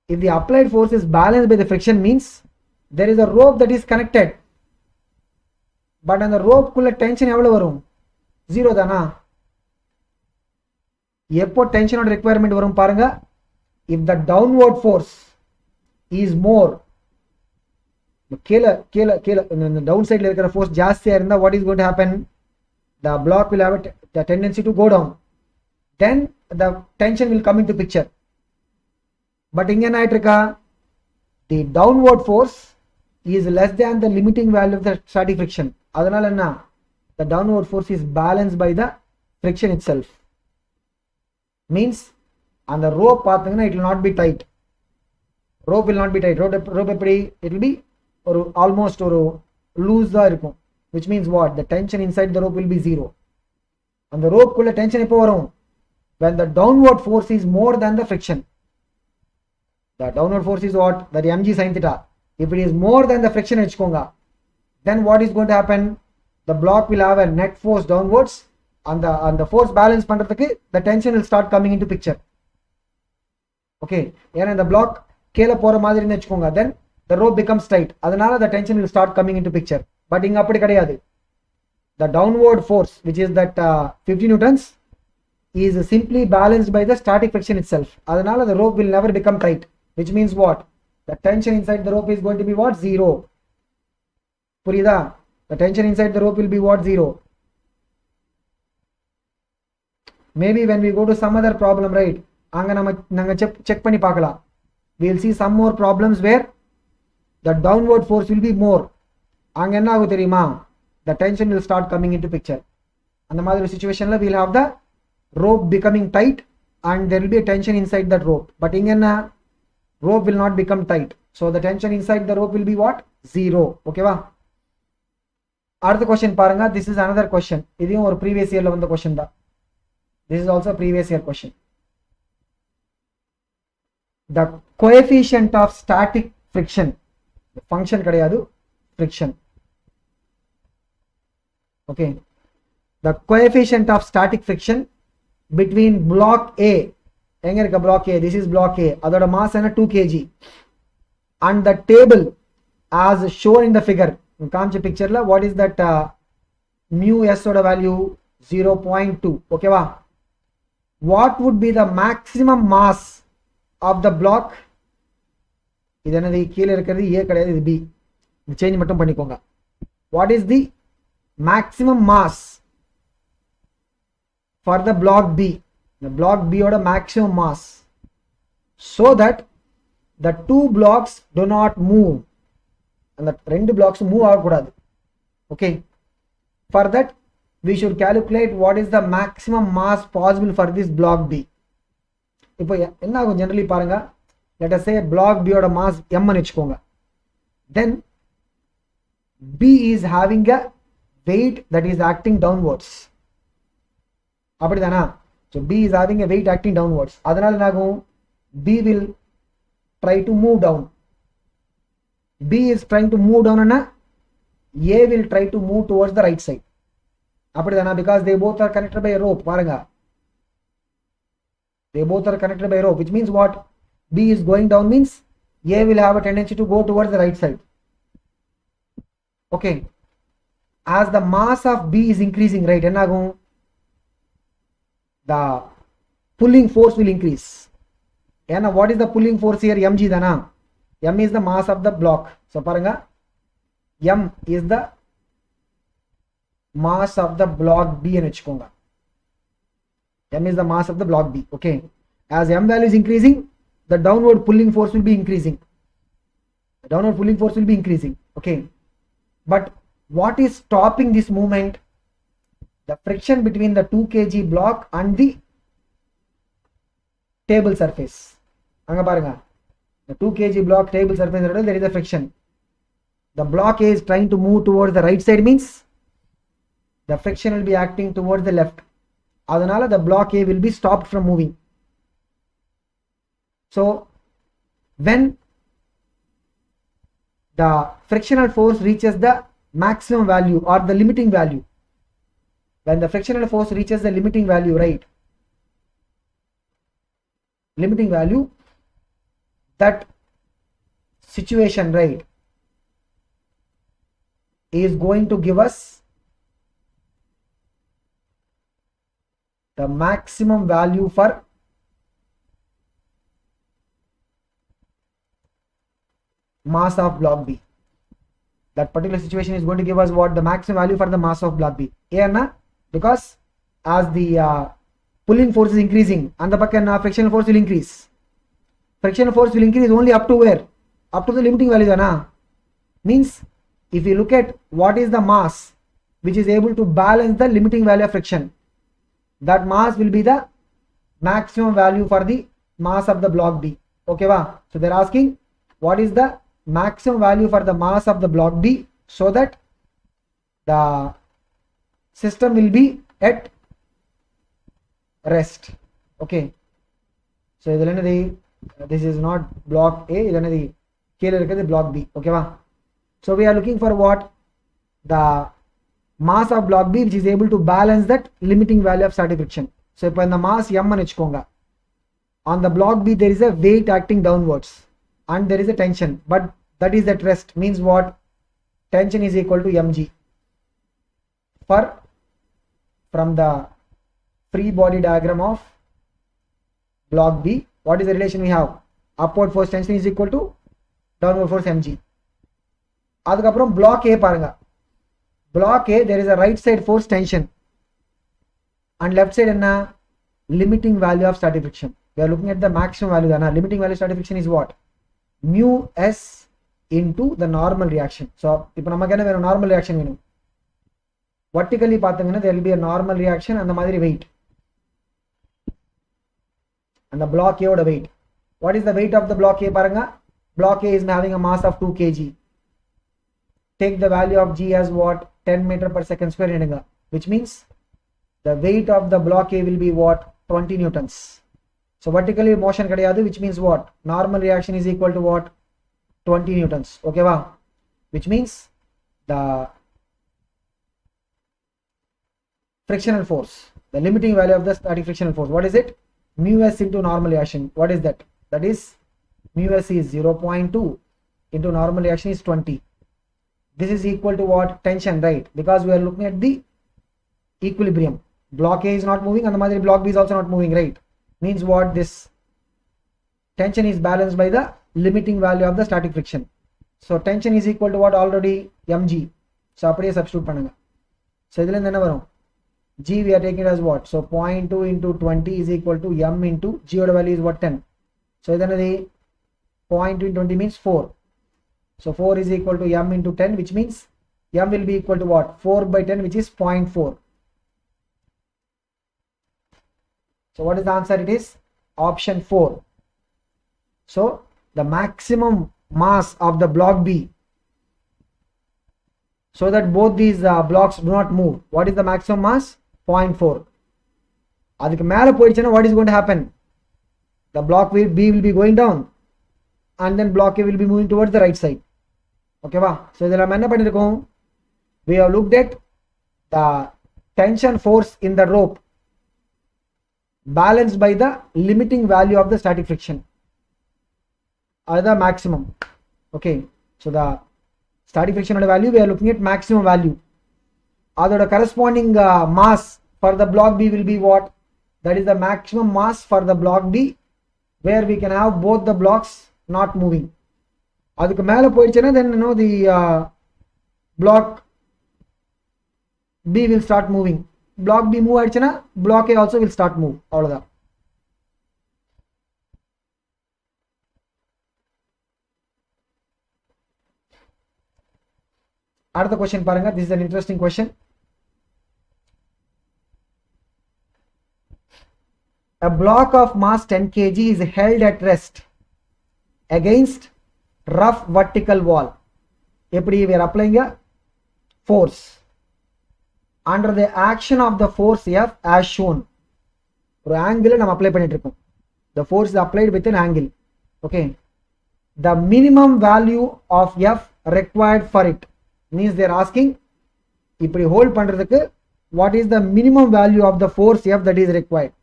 If the applied force is balanced by the friction, means there is a rope that is connected, but on the rope kulla tension evlo varum? 0 dana. Eppo tension oda requirement varum parunga, if the downward force is more, kela downside la irukra force jastiya irundha, what is going to happen? The block will have the tendency to go down, then the tension will come into picture. But inga enna aitrukka, the downward force is less than the limiting value of the static friction. Adanal enna, the downward force is balanced by the friction itself. Means on the rope pathina it will not be tight. Rope will not be tight. Rope eppadi, it will be almost loose da irukum, which means what? The tension inside the rope will be 0. On the rope kulla tension eppo varum? When the downward force is more than the friction. The downward force is what? That mg sin theta. If it is more than the friction vechukonga, then what is going to happen? The block will have a net force downwards, and the force balance pandradhukku the tension will start coming into picture. Okay, and the block kela pora madiri vechukonga, then the rope becomes tight, adanal the tension will start coming into picture. But inga appadi kadiyadu. The downward force, which is that 50 newtons, is simply balanced by the static friction itself. Adanal the rope will never become tight, which means what? The tension inside the rope is going to be what? 0. Purida? The tension inside the rope will be what? 0. Maybe when we go to some other problem, right, anga nanga check panni paakala, we will see some more problems where the downward force will be more. Anga enna agu theriyuma, the tension will start coming into picture. And the madhiri situation la we will have the rope becoming tight and there will be a tension inside that rope. But inga rope will not become tight, so the tension inside the rope will be what? 0. Okay va? Another question paranga, this is another question. Idhum or previous year la vanda question da. This is also a previous year question. The coefficient of static friction, function kadayadu, friction. Okay, the coefficient of static friction between block A, block A, this is block A, adoda mass and 2 kg, and the table as shown in the figure. Kaamche picture la, what is that mu s oda value? 0.2. Okay va? What would be the maximum mass of the block? Idanadi keela irukkiradhu A kadayadu, idu B. Change மட்டும் பண்ணிக்கோங்க. What is the maximum mass for the block B, இந்த block B ஓட maximum mass, so that the two blocks do not move, அந்த ரெண்டு blocks move ஆகக்கூடாது. Okay, for that we should calculate what is the maximum mass possible for this block B. இப்போ என்ன ஆகும் generally பாருங்க, let us say block B ஓட mass m ன்னு வெச்சுக்கோங்க. Then B is having a weight that is acting downwards. அப்படிதானா? So B is having a weight acting downwards. அதனால என்ன ஆகும், B will try to move down. B is trying to move down and A will try to move towards the right side. அப்படிதானா? Because they both are connected by a rope. பாருங்க, they both are connected by a rope, which means what? B is going down means A will have a tendency to go towards the right side. Okay, as the mass of B is increasing, right, என்ன ஆகும், the pulling force will increase. And what is the pulling force here? mg தானா? m is the mass of the block. So பாருங்க, m is the mass of the block B ன்னு வெச்சுக்கோங்க. m is the mass of the block B. Okay, as m value is increasing, the downward pulling force will be increasing. The downward pulling force will be increasing. Okay, but what is stopping this movement? The friction between the 2 kg block and the table surface. anga parunga, the 2 kg block table surface, there is a friction. The block A is trying to move towards the right side means the friction will be acting towards the left. Adanala the block A will be stopped from moving. So when the frictional force reaches the maximum value or the limiting value, when the frictional force reaches the limiting value, right, limiting value, that situation, right, is going to give us the maximum value for mass of block B. That particular situation is going to give us what? The maximum value for the mass of block B. Anna, because as the pulling force is increasing and the frictional force will increase. Frictional force will increase only up to where? Up to the limiting value. Dana. Means if you look at what is the mass which is able to balance the limiting value of friction, that mass will be the maximum value for the mass of the block B. Okay, va? So they are asking what is the maximum value for the mass of the block B, so that the system will be at rest. Okay, so this is not block A, this block B. Okay, va? So we are looking for what? The mass of block B which is able to balance that limiting value of static friction. So if the mass m anu vechukonga, on the block B there is a weight acting downwards and there is a tension, but that is at rest, means what? Tension is equal to mg. For from the free body diagram of block B, what is the relation we have? Upward force tension is equal to downward force mg. Adukaprom block A paranga, block A there is a right side force tension and left side enna limiting value of static friction. We are looking at the maximum value. Dana limiting value of static friction is what? Mu s into the normal reaction. So ipo namakku enna venum? Normal reaction venum. Vertically paathanga there will be a normal reaction and the madri weight and the block A oda weight. What is the weight of the block A paranga? Block A is having a mass of 2 kg. Take the value of g as what? 10 meter per second square enunga, which means the weight of the block A will be what? 20 newtons. So vertically motion kadiyadu, which means what? Normal reaction is equal to what? 20 newtons. Okay, va? Which means the frictional force, the limiting value of the static frictional force, what is it? Mu s into normal reaction. What is that? That is mu s is 0.2 into normal reaction is 20. This is equal to what? Tension, right? Because we are looking at the equilibrium. Block A is not moving and the madri block B is also not moving, right? Means what? This tension is balanced by the limiting value of the static friction. So tension is equal to what? Already mg. So அப்படியே substitute பண்ணுங்க. So இதில இருந்து என்ன வரும்? G we are taking it as what? So 0.2 into 20 is equal to m into G oda value is what? 10. So இது என்னது? 0.2 into 20 means 4. So 4 is equal to m into 10, which means m will be equal to what? 4 by 10, which is 0.4. So what is the answer? It is option 4. So the maximum mass of the block B, so that both these blocks do not move, what is the maximum mass? 0.4. அதுக்கு மேல போயிடுச்சுனா what is going to happen? The block B will be going down and then block A will be moving towards the right side. Okay va? So இதல நம்ம என்ன பண்ணிருக்கோம்? We have looked at the tension force in the rope balanced by the limiting value of the static friction, or the maximum. Okay, so the static friction value we are looking at maximum value. Other the corresponding mass for the block B will be what? That is the maximum mass for the block B, where we can have both the blocks not moving. அதுக்கு மேல போயிடுச்சுனா then you know the block B will start moving. Block B move ஆயிடுச்சுனா block A also will start move. அவ்வளவுதான். அடுத்த question பாருங்க. This is an interesting question. A block of mass 10 kg is held at rest against rough vertical wall. எப்படி we are applying a force under the action of the force F as shown. ஒரு angle நம்ம apply பண்ணிட்டு இருக்கோம். The force is applied with an angle. Okay. The minimum value of F required for it means they are asking இப்படி hold பண்றதுக்கு what is the minimum value of the force F that is required.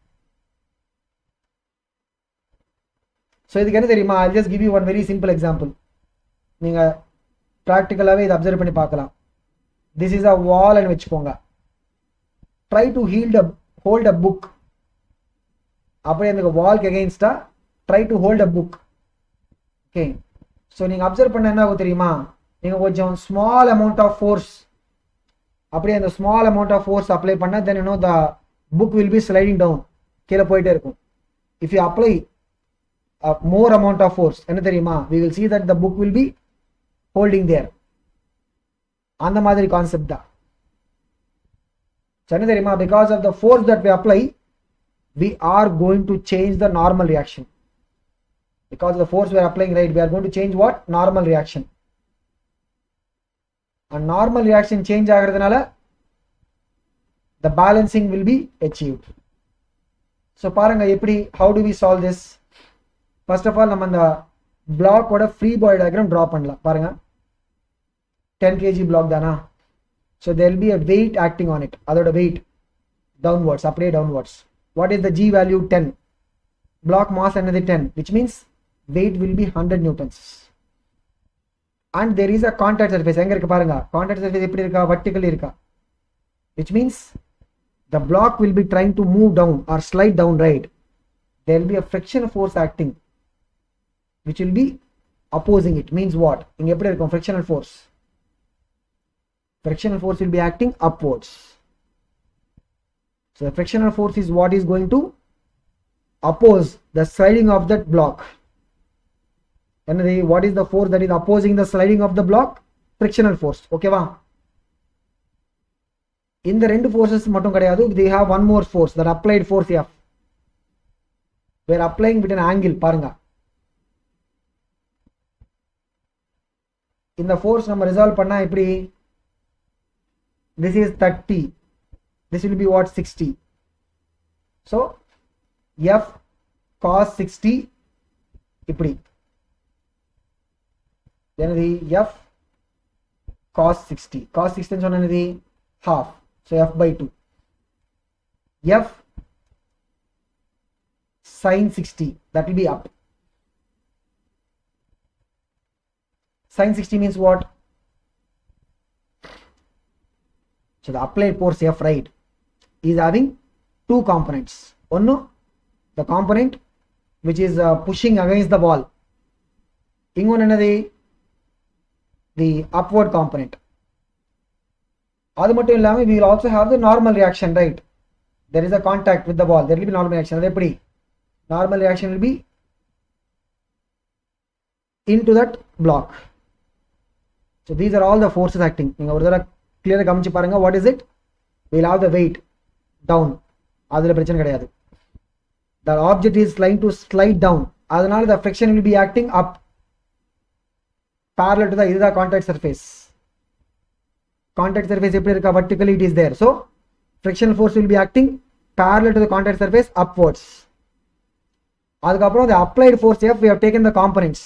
So இதுக்கு என்ன தெரியுமா? I'll just give you one very simple example. நீங்க practically இத observe பண்ணி பார்க்கலாம். This is a wall and வெச்சுக்கோங்க. Try to hold a book. அப்படியே அந்த wallக்கு against try to hold a book. Okay. So நீங்க observe பண்ண என்ன ஆகும் தெரியுமா? நீங்க கொஞ்சம் small amount of force அப்படியே அந்த small amount of force apply பண்ணா then you know the book will be sliding down. கீழ போயிட்டே இருக்கும். If you apply a more amount of force என்ன தெரியுமா? We will see that the book will be holding there. அந்த மாதிரி concept தான். என்ன தெரியுமா? Because of the force that we apply, we are going to change the normal reaction. Because of the force we are applying, right, we are going to change what? Normal reaction. And normal reaction change ஆகிறதுனால the balancing will be achieved. So பாருங்க எப்படி, how do we solve this? First of all நம்ம அந்த block ஓட free body diagram draw பண்ணலாம். பாருங்க 10 kg block தானா? So there will be a weight acting on it. அதோட weight downwards, அப்படியே downwards. What is the G value? 10. Block mass என்னது 10, which means weight will be 100 newtons. And there is a contact surface. எங்க இருக்கு பாருங்க. Contact surface எப்படி இருக்கா? Vertically இருக்கா. Which means the block will be trying to move down or slide down, right? There will be a friction force acting which will be opposing it. Means what? இங்க எப்படி இருக்கும்? Frictional force. Frictional force will be acting upwards. So the frictional force is what is going to oppose the sliding of that block. And what is the force that is opposing the sliding of the block? Frictional force. Okay va? In the two forces mattum kadiyadu, they have one more force, that applied force F. We are applying with an angle. Paranga. In the force நம்ம resolve பண்ணா எப்படி? This is 30. This will be what? 60. So F cos 60 இப்படி. Then the F cos 60. Cos 60 சொன்னது half. So F by 2. F sin 60, that will be up. Sin 60 means what? So the applied force F, right, is having two components. One, the component which is pushing against the wall. Ingon another the upward component. அது மட்டும் இல்லாம we will also have the normal reaction, right? There is a contact with the wall, there will be normal reaction. அது எப்படி? Normal reaction will be into that block. So these are all the forces acting. நீங்க ஒரு தடவை clear கவனிச்சு பாருங்க. What is it? We will have the weight down. அதுல பிரச்சனை கிடையாது. The object is trying to slide down. அதனால the friction will be acting up parallel to the இதுதான் contact surface. Contact surface எப்படி இருக்கா? Vertically it is there. So frictional force will be acting parallel to the contact surface upwards. அதுக்கப்புறம் the applied force F, we have taken the components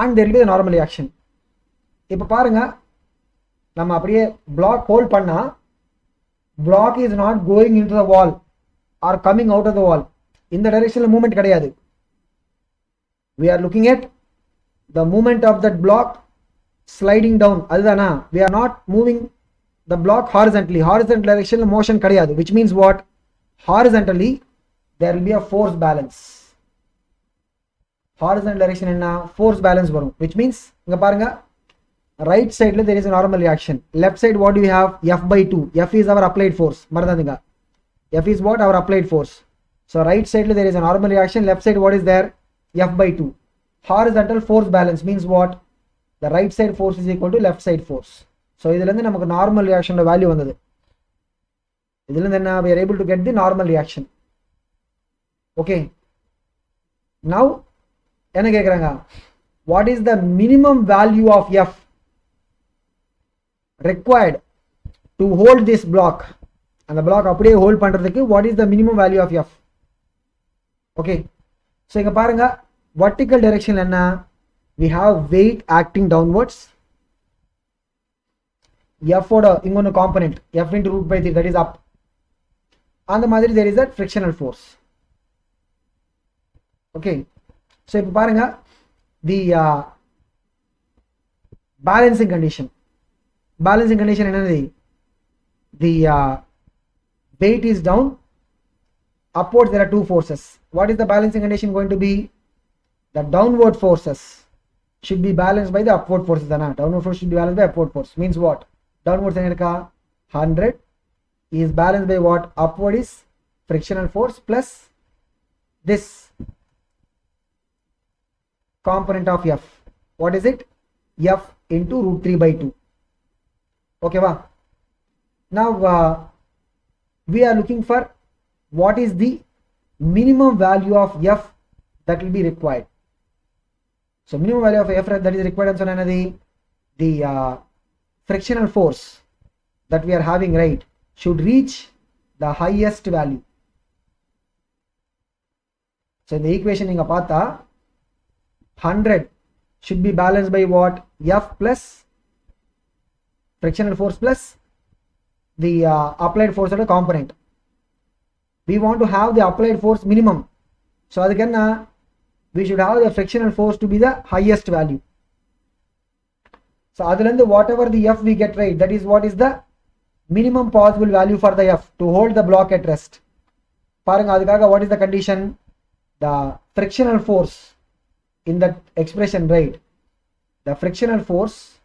and there will be the normal reaction. இப்போ பாருங்க, நம்ம அப்படியே block hold பண்ணா block is not going into the wall or coming out of the wall. In the directional movement கிடையாது. We are looking at the movement of that block sliding down. அதுதானா? We are not moving the block horizontally. Horizontal directional motion கிடையாது. Which means what? Horizontally there will be a force balance. Horizontal direction என்ன? Force balance வரும். Which means இங்க பாருங்க, right side there is a normal reaction. Left side what do we have? F by 2. F is our applied force. மறந்துங்க. F is what? Our applied force. So right side there is a normal reaction. Left side what is there? F by 2. Horizontal force balance means what? The right side force is equal to left side force. So இதுல இருந்து நமக்கு normal reaction value வந்தது. இதுல இருந்து என்ன? We are able to get the normal reaction. Okay. Now என்ன கேக்குறாங்க? What is the minimum value of F required to hold this block? And the block அப்படியே hold பண்றதுக்கு what is the minimum value of F? Okay. So இங்க பாருங்க, vertical direction என்ன? We have weight acting downwards. F ஓட இன்னொரு component F into root by 3, that is up. அந்த மாதிரி there is that frictional force. Okay. So இப்போ பாருங்க, the balancing condition. Balancing condition என்னது? The weight is down. Upwards there are two forces. What is the balancing condition going to be? The downward forces should be balanced by the upward forces. Downward force should be balanced by upward force. Means what? Downward 100 is balanced by what? Upward is frictional force plus this component of F. What is it? F into root 3 by 2. Okay, va? Now we are looking for what is the minimum value of F that will be required. So minimum value of F that is required and so on, the frictional force that we are having, right, should reach the highest value. So in the equation inga paatha 100 should be balanced by what? F plus frictional force plus the applied force of the component. We want to have the applied force minimum. So adukena we should have the frictional force to be the highest value. So adulande whatever the F we get, right, that is what is the minimum possible value for the F to hold the block at rest. Paranga adukaga what is the condition? The frictional force in that expression, right, the frictional force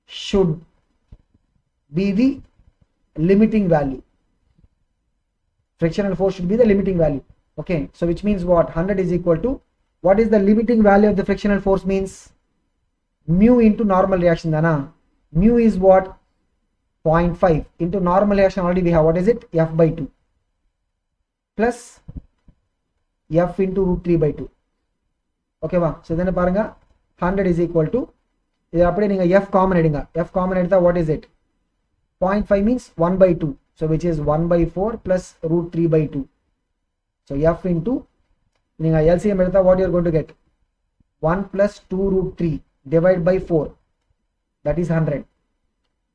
should be the limiting value. Frictional force should be the limiting value. Okay, so which means what? 100 is equal to, what is the limiting value of the frictional force? Means mu into normal reaction dana. Mu is what? 0.5 into normal reaction already we have. What is it? F by 2 plus F into root 3 by 2. Okay va? So then paranga 100 is equal to, idu apdi neenga F common edunga. F common edutha what is it? 0.5 means 1 by 2. So which is 1 by 4 plus root 3 by 2. So F into neenga LCM edutha what you are going to get? 1 plus 2 root 3 divided by 4. That is 100.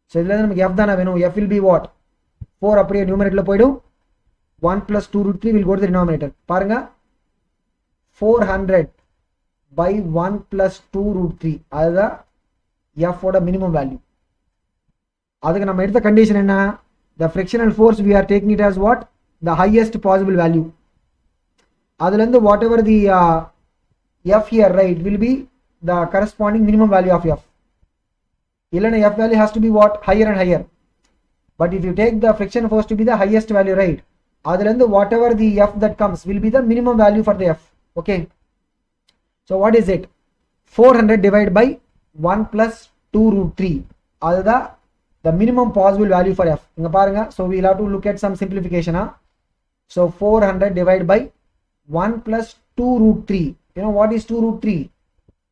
So idhula namakku F dana venum. F will be what? 4 apdiye numerator la poidum. 1 plus 2 root 3 will go to the denominator. Paranga 400 by 1 plus 2 root 3. Adha F oda minimum value. Adukku nama edutha condition enna? The frictional force we are taking it as what? The highest possible value. அதுலேருந்து whatever the f here, right, will be the corresponding minimum value of f. Illana f value has to be what? Higher and higher. But if you take the friction force to be the highest value, right, அதுலேருந்து whatever the f that comes will be the minimum value for the f. Okay, so what is it? 400 divided by 1 plus 2 root 3. அதுதான் the minimum possible value for f. இங்க பாருங்க, so we'll have to look at some simplification. So 400 divided by 1 plus 2 root 3. You know what is 2 root 3?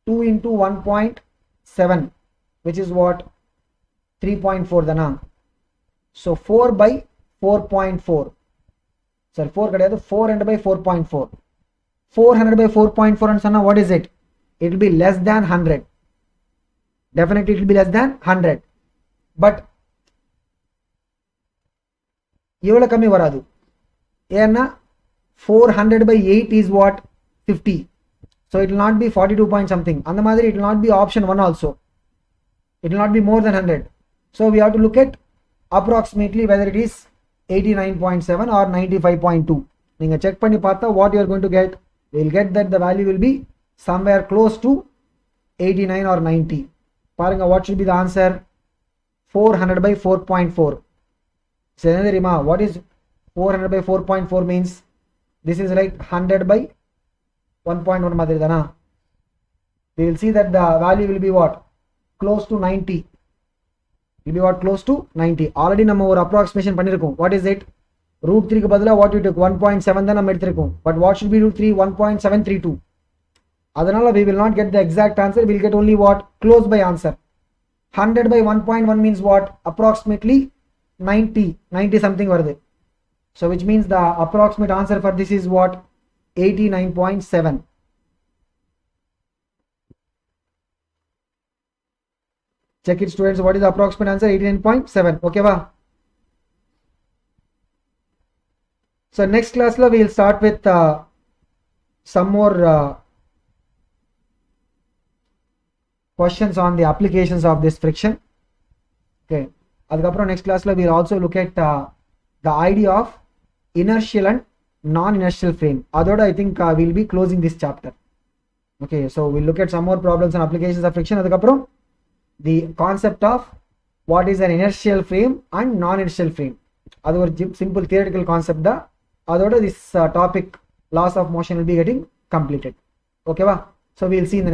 2 into 1.7, which is what? 3.4 dana. So 4 by 4.4. Sorry, 4 kadayadu, 400 by 4.4. 400 by 4.4 and sana, what is it? It will be less than 100. Definitely it will be less than 100. But இவ்வளவு கம்மி வராது. ஏன்னா 400 by 8 is what? 50. So it will not be 42 point something. அந்த மாதிரி it will not be option 1 also. It will not be more than 100. So we have to look at approximately whether it is 89.7 or 95.2. நீங்க check பண்ணி பார்த்தா what you are going to get? We will get that the value will be somewhere close to 89 or 90. பாருங்க, what should be the answer? 400 by 4.4. So what is 400 by 4.4 means? This is like 100 by 1.1 madri dana. We will see that the value will be what? Close to 90. Will be what? Close to 90. Already நம்ம ஒரு approximation பண்ணிருக்கோம். What is it? root 3 க்கு பதிலா what you took? 1.7 தான் நம்ம எடுத்திருக்கோம். But what should be root 3? 1.732. அதனால we will not get the exact answer. We will get only what? Close by answer. 100 by 1.1 means what? Approximately 90 something வருது. So which means the approximate answer for this is what? 89.7. Check it, students. What is the approximate answer? 89.7. Okay va? So next class we will start with some more questions on the applications of this friction. Okay, adukapra next class we will also look at the idea of inertial and non-inertial frame. Adoda I think we will be closing this chapter. Okay, so we'll look at some more problems and applications of friction. Adukapra the concept of what is an inertial frame and non-inertial frame. Adu or simple theoretical concept da. Adoda this topic laws of motion will be getting completed. Okay va? So we will see in the